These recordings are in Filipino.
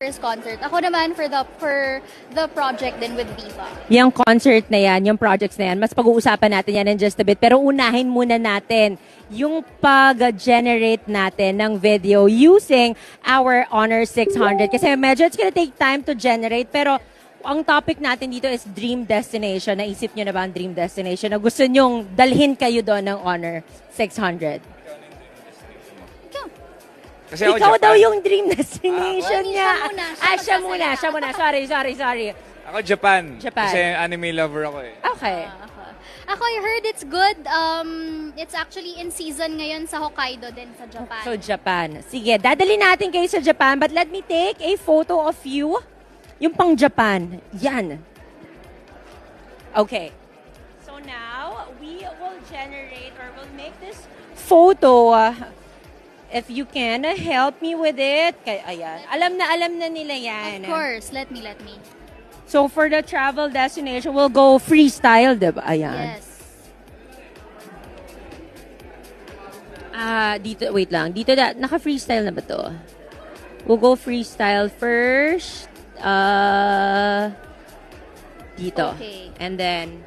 first concert. Ako naman for the project din with Viva. Yung concert na yan, yung projects na yan, mas pag-uusapan natin yan in just a bit. Pero unahin muna natin yung pag-generate natin ng video using our Honor 600. Kasi medyo it's gonna take time to generate. Pero ang topic natin dito is dream destination. Naisip nyo na ba ang dream destination na gusto nyong dalhin kayo doon ng Honor 600? Kasi ako Ikaw Japan. daw yung dream destination Well, niya. siya muna. Siya muna. Sorry. Ako Japan. Japan. Kasi anime lover ako eh. Okay. Ako, I heard it's good. It's actually in season ngayon sa Hokkaido din sa Japan. So, Japan. Sige, dadali natin kayo sa Japan, but let me take a photo of you. Yung pang Japan. Yan. Okay. So now, we will generate or we'll make this photo. If you can, help me with it. Ayan. Alam na nila yan. Of course, let me. So, for the travel destination, we'll go freestyle, diba? Ayan. Yes. Dito, wait lang. Dito, naka-freestyle na ba to? We'll go freestyle first. Dito. Okay. And then,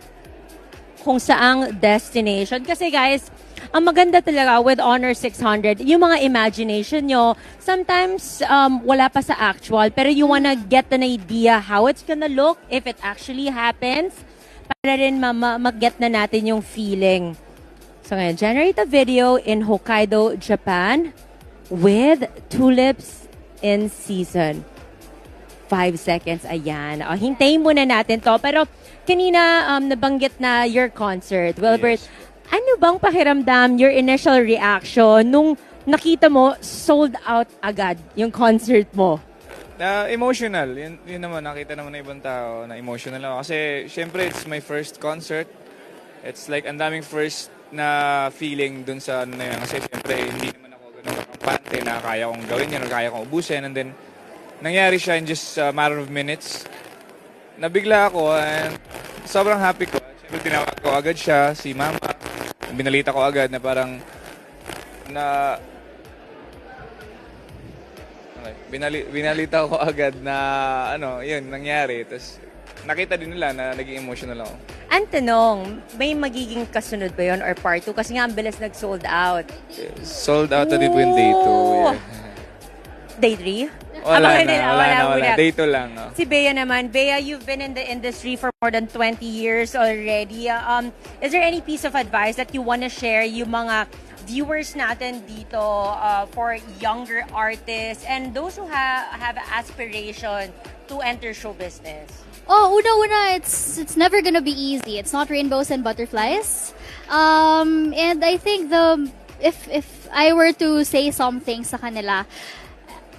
kung saang destination. Kasi guys, ang maganda talaga with Honor 600, yung mga imagination nyo, sometimes wala pa sa actual, pero you wanna get an idea how it's gonna look if it actually happens, para rin mag-get na natin yung feeling. So ngayon, generate a video in Hokkaido, Japan with tulips in season. 5 seconds, ayan. O, hintayin muna natin to. Pero kanina nabanggit na your concert. Wilbert, Yes. ano bang pakiramdam, your initial reaction nung nakita mo sold out agad yung concert mo? Emotional. Yun naman, nakita naman ng ibang tao na emotional ako. Kasi, syempre, it's my first concert. It's like, ang daming first na feeling dun sa ano na yun. Kasi, syempre, hindi naman ako ganun kampante na kaya kong gawin yun or kaya kong ubusin. And then, nangyari siya in just a matter of minutes. Nabigla ako and sobrang happy ko. Syempre, tinawag ko agad siya, si Mama. Binalita ko agad na parang binalita ko agad na yun, nangyari. Tapos nakita din nila na naging emotional ako. Ang tanong, may magiging kasunod ba yun or part 2? Kasi nga ang bilis nag-sold out. Sold out na din po yung day 2. Yeah. Day 3? Wala na. Day 2 lang. No? Si Bea naman. Bea, you've been in the industry for more than 20 years already. Is there any piece of advice that you want to share yung mga viewers natin dito for younger artists and those who have aspiration to enter show business? Oh, una, it's never gonna be easy. It's not rainbows and butterflies. And I think if I were to say something sa kanila,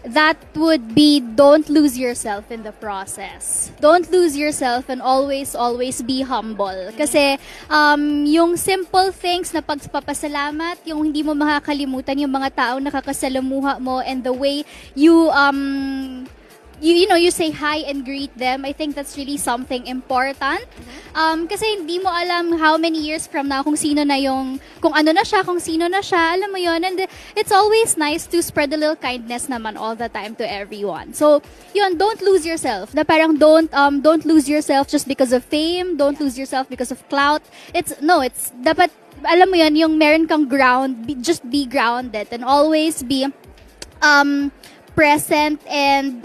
that would be don't lose yourself in the process. Don't lose yourself and always be humble. Kasi yung simple things na pagpapasalamat, yung hindi mo makakalimutan yung mga taong nakakasalamuha mo and the way you you say hi and greet them. I think that's really something important. Kasi hindi mo alam how many years from now kung sino na kung ano na siya, kung sino na siya, alam mo yun. And it's always nice to spread a little kindness naman all the time to everyone. So, yun, don't lose yourself. Na parang don't lose yourself just because of fame, don't lose yourself because of clout. It's dapat, alam mo yun, yung meron kang just be grounded and always be, present and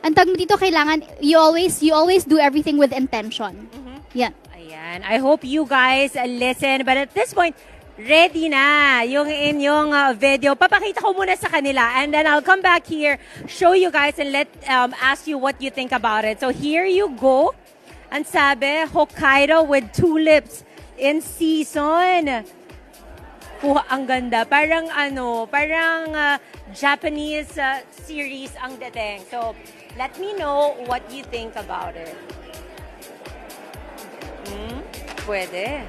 ang tawag mo dito, kailangan you always do everything with intention. Yeah. Ayan. I hope you guys listen. But at this point, ready na yung inyong video. Papakita ko muna sa kanila and then I'll come back here, show you guys and ask you what you think about it. So here you go. Ang sabi, Hokkaido with tulips in season. Ang ganda. Parang Japanese series ang dating. So, let me know what you think about it. Pwede.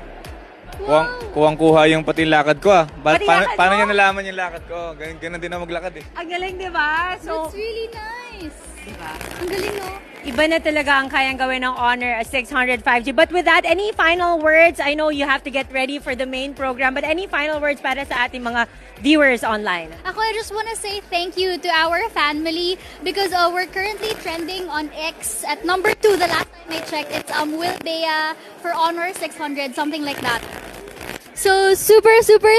Kuwang-kuha yung pati lakad ko ah. Pati lakad Paano mo? niya nalaman yung lakad ko? Ganun din ako maglakad eh. Ang galing, di ba? So, That's really nice. di ba? Ang galing, no? Iba na talaga ang kayang gawin ng Honor 600 5G. But with that, any final words? I know you have to get ready for the main program, but any final words para sa ating mga viewers online? Ako, I just want to say thank you to our family because we're currently trending on X at number 2. The last time I checked, it's Will Bea for Honor 600, something like that. So, super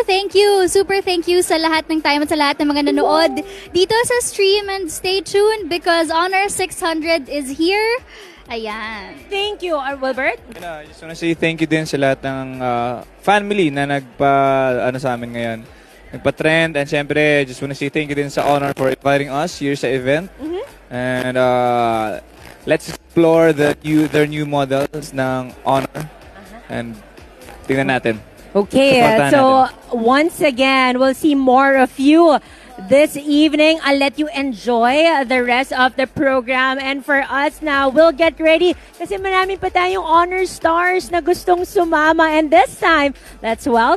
thank you. Super thank you sa lahat ng time at sa lahat ng mga nanood dito sa stream, and stay tuned because Honor 600 is here. Ayan. Thank you, Wilbert. I just wanna say thank you din sa lahat ng family na sa amin ngayon. Nagpa-trend, and syempre, just wanna say thank you din sa Honor for inviting us here sa event. And let's explore their new models ng Honor. And tingnan natin. Okay, Supportahan so natin. once again, we'll see more of you this evening. I'll let you enjoy the rest of the program. And for us now, we'll get ready kasi marami pa tayong Honor Stars na gustong sumama. And this time, let's welcome